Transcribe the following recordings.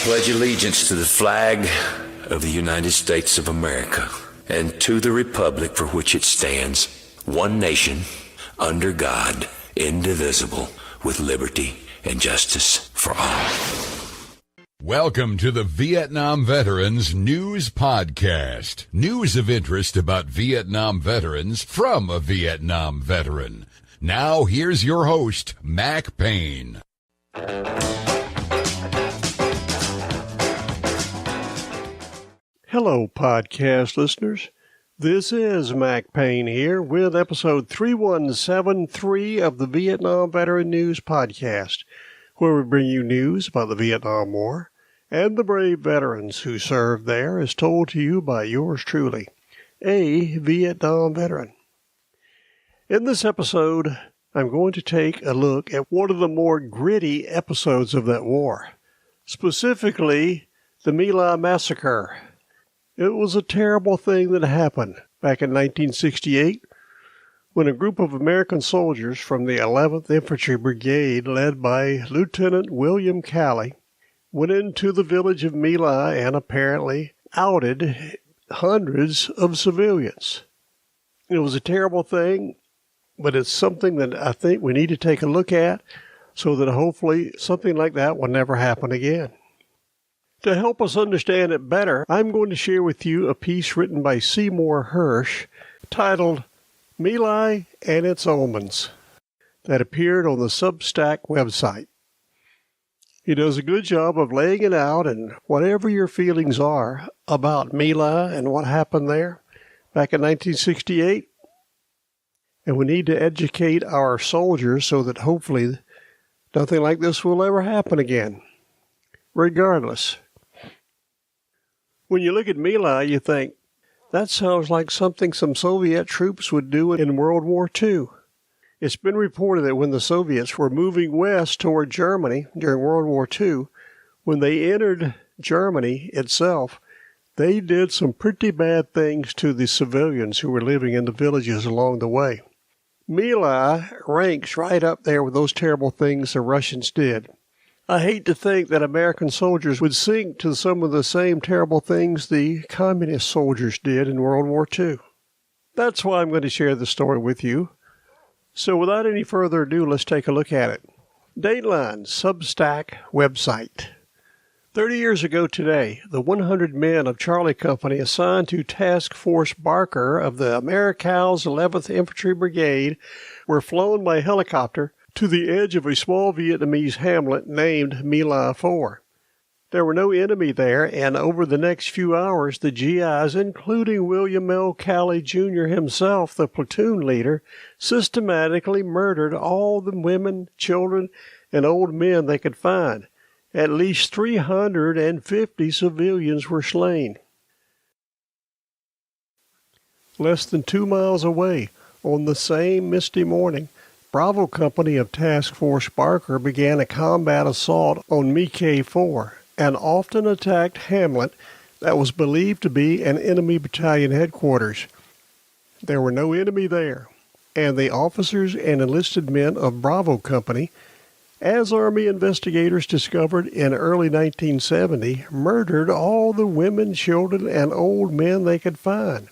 pledge allegiance to the flag of the United States of America and to the republic for which it stands, one nation, under God, indivisible, with liberty and justice for all. Welcome to the Vietnam Veterans News Podcast. News of interest about Vietnam veterans from a Vietnam veteran. Now, here's your host, Mac Payne. Hello, podcast listeners. This is Mac Payne here with episode 3173 of the Vietnam Veteran News Podcast, where we bring you news about the Vietnam War and the brave veterans who served there, as told to you by yours truly, a Vietnam veteran. In this episode, I'm going to take a look at one of the more gritty episodes of that war, specifically the My Lai massacre. It was a terrible thing that happened back in 1968 when a group of American soldiers from the 11th Infantry Brigade, led by Lieutenant William Calley, went into the village of My Lai and apparently outed hundreds of civilians. It was a terrible thing, but it's something that I think we need to take a look at so that hopefully something like that will never happen again. To help us understand it better, I'm going to share with you a piece written by Seymour Hersh titled My Lai and Its Omens that appeared on the Substack website. He does a good job of laying it out, and whatever your feelings are about My Lai and what happened there back in 1968, and we need to educate our soldiers so that hopefully nothing like this will ever happen again, regardless. When you look at My Lai, you think, that sounds like something some Soviet troops would do in World War II. It's been reported that when the Soviets were moving west toward Germany during World War II, when they entered Germany itself, they did some pretty bad things to the civilians who were living in the villages along the way. My Lai ranks right up there with those terrible things the Russians did. I hate to think that American soldiers would sink to some of the same terrible things the communist soldiers did in World War II. That's why I'm going to share the story with you. So without any further ado, let's take a look at it. Dateline Substack website. 30 years ago today, the 100 men of Charlie Company assigned to Task Force Barker of the Americals 11th Infantry Brigade were flown by helicopter to the edge of a small Vietnamese hamlet named My Lai 4. There were no enemy there, and over the next few hours, the GIs, including William L. Calley Jr. himself, the platoon leader, systematically murdered all the women, children, and old men they could find. At least 350 civilians were slain. Less than 2 miles away, on the same misty morning, Bravo Company of Task Force Barker began a combat assault on My Lai 4, an often attacked hamlet that was believed to be an enemy battalion headquarters. There were no enemy there, and the officers and enlisted men of Bravo Company, as Army investigators discovered in early 1970, murdered all the women, children, and old men they could find.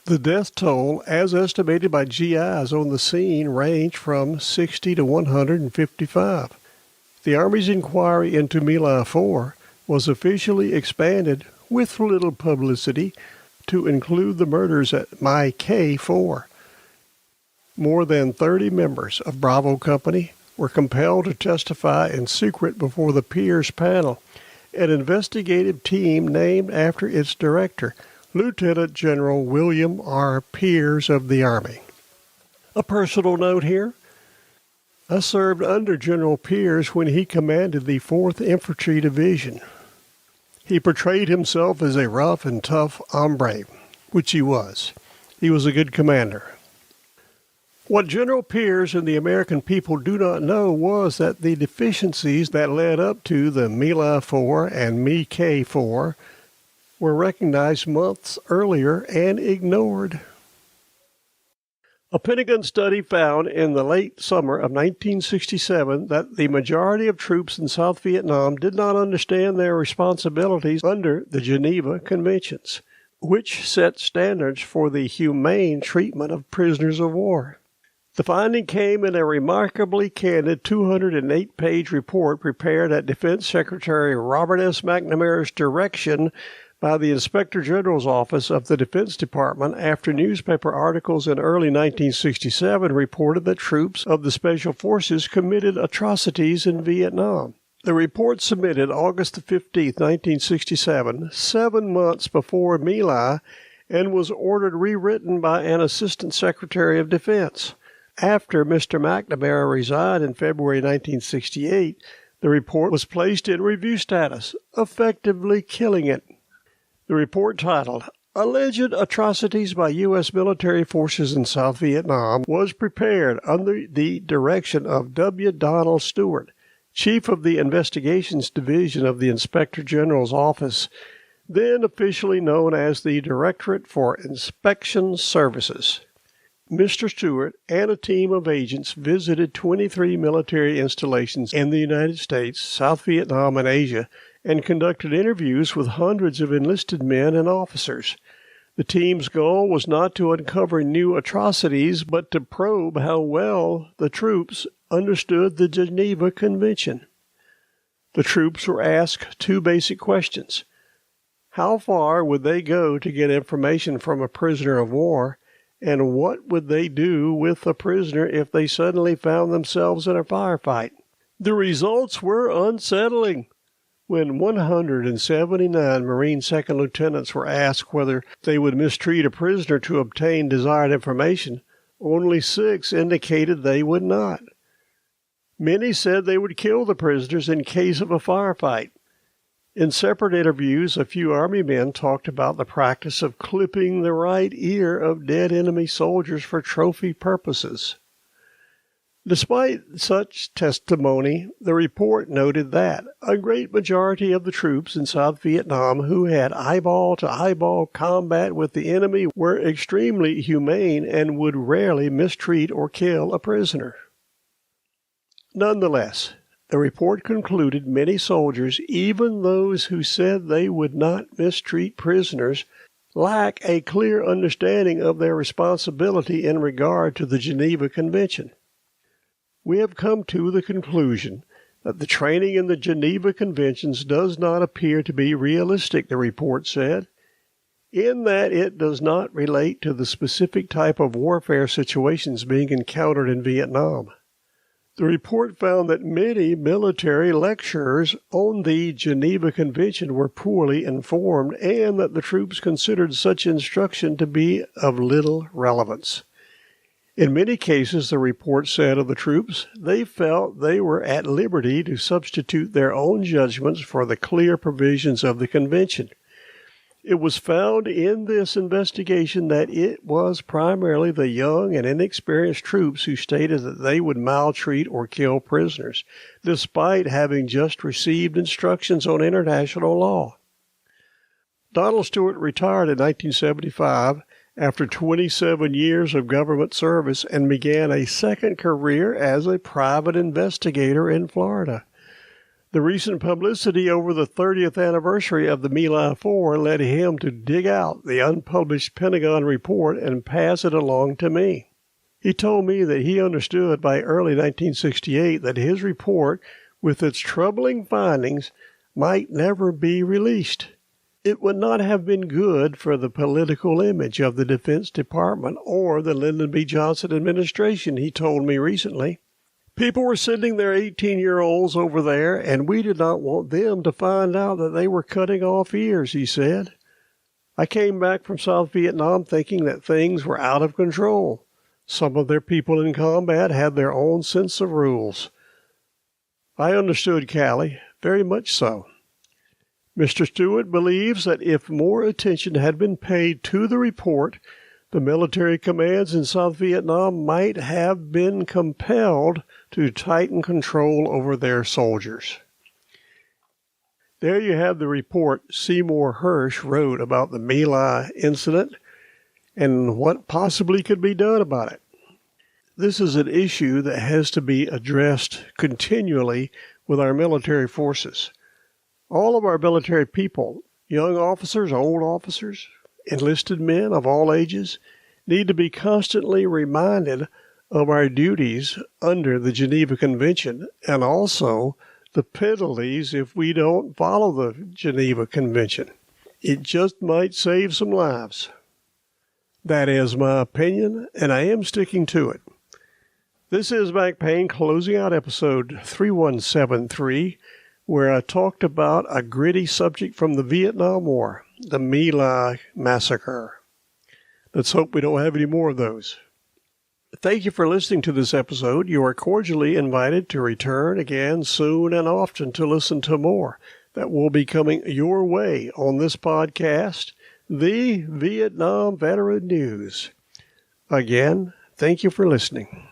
The death toll, as estimated by GIs on the scene, ranged from 60 to 155. The Army's inquiry into My Lai 4 was officially expanded, with little publicity, to include the murders at My Lai 4. More than 30 members of Bravo Company were compelled to testify in secret before the Peers panel, an investigative team named after its director, Lieutenant General William R. Peers of the Army. A personal note here. I served under General Peers when he commanded the 4th Infantry Division. He portrayed himself as a rough and tough hombre, which he was. He was a good commander. What General Peers and the American people do not know was that the deficiencies that led up to the My Lai 4 and My Lai 4 were recognized months earlier and ignored. A Pentagon study found in the late summer of 1967 that the majority of troops in South Vietnam did not understand their responsibilities under the Geneva Conventions, which set standards for the humane treatment of prisoners of war. The finding came in a remarkably candid 208-page report prepared at Defense Secretary Robert McNamara's direction by the Inspector General's Office of the Defense Department after newspaper articles in early 1967 reported that troops of the Special Forces committed atrocities in Vietnam. The report submitted August 15, 1967, 7 months before My Lai, and was ordered rewritten by an Assistant Secretary of Defense. After Mr. McNamara resigned in February 1968, the report was placed in review status, effectively killing it. The report, titled Alleged Atrocities by U.S. Military Forces in South Vietnam, was prepared under the direction of W. Donald Stewart, Chief of the Investigations Division of the Inspector General's Office, then officially known as the Directorate for Inspection Services. Mr. Stewart and a team of agents visited 23 military installations in the United States, South Vietnam, and Asia, and conducted interviews with hundreds of enlisted men and officers. The team's goal was not to uncover new atrocities, but to probe how well the troops understood the Geneva Convention. The troops were asked two basic questions. How far would they go to get information from a prisoner of war, and what would they do with a prisoner if they suddenly found themselves in a firefight? The results were unsettling. When 179 Marine second lieutenants were asked whether they would mistreat a prisoner to obtain desired information, only 6 indicated they would not. Many said they would kill the prisoners in case of a firefight. In separate interviews, a few Army men talked about the practice of clipping the right ear of dead enemy soldiers for trophy purposes. Despite such testimony, the report noted that a great majority of the troops in South Vietnam who had eyeball-to-eyeball combat with the enemy were extremely humane and would rarely mistreat or kill a prisoner. Nonetheless, the report concluded many soldiers, even those who said they would not mistreat prisoners, lack a clear understanding of their responsibility in regard to the Geneva Convention. We have come to the conclusion that the training in the Geneva Conventions does not appear to be realistic, the report said, in that it does not relate to the specific type of warfare situations being encountered in Vietnam. The report found that many military lecturers on the Geneva Convention were poorly informed and that the troops considered such instruction to be of little relevance. In many cases, the report said of the troops, they felt they were at liberty to substitute their own judgments for the clear provisions of the convention. It was found in this investigation that it was primarily the young and inexperienced troops who stated that they would maltreat or kill prisoners, despite having just received instructions on international law. Donald Stewart retired in 1975 after 27 years of government service and began a second career as a private investigator in Florida. The recent publicity over the 30th anniversary of the My Lai 4 led him to dig out the unpublished Pentagon report and pass it along to me. He told me that he understood by early 1968 that his report, with its troubling findings, might never be released. It would not have been good for the political image of the Defense Department or the Lyndon B. Johnson administration, he told me recently. People were sending their 18-year-olds over there, and we did not want them to find out that they were cutting off ears, he said. I came back from South Vietnam thinking that things were out of control. Some of their people in combat had their own sense of rules. I understood Callie, very much so. Mr. Stewart believes that if more attention had been paid to the report, the military commands in South Vietnam might have been compelled to tighten control over their soldiers. There you have the report Seymour Hersh wrote about the My Lai incident and what possibly could be done about it. this is an issue that has to be addressed continually with our military forces. All of our military people, young officers, old officers, enlisted men of all ages, need to be constantly reminded of our duties under the Geneva Convention and also the penalties if we don't follow the Geneva Convention. It just might save some lives. That is my opinion, and I am sticking to it. This is Mac Payne closing out episode 3173, where I talked about a gritty subject from the Vietnam War, the My Lai massacre. Let's hope we don't have any more of those. Thank you for listening to this episode. You are cordially invited to return again soon and often to listen to more that will be coming your way on this podcast, The Vietnam Veteran News. Again, thank you for listening.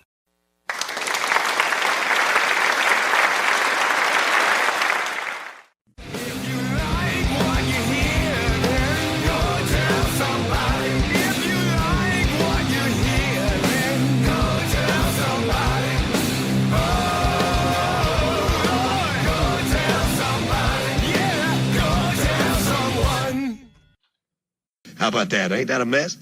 How about that? Ain't that a mess?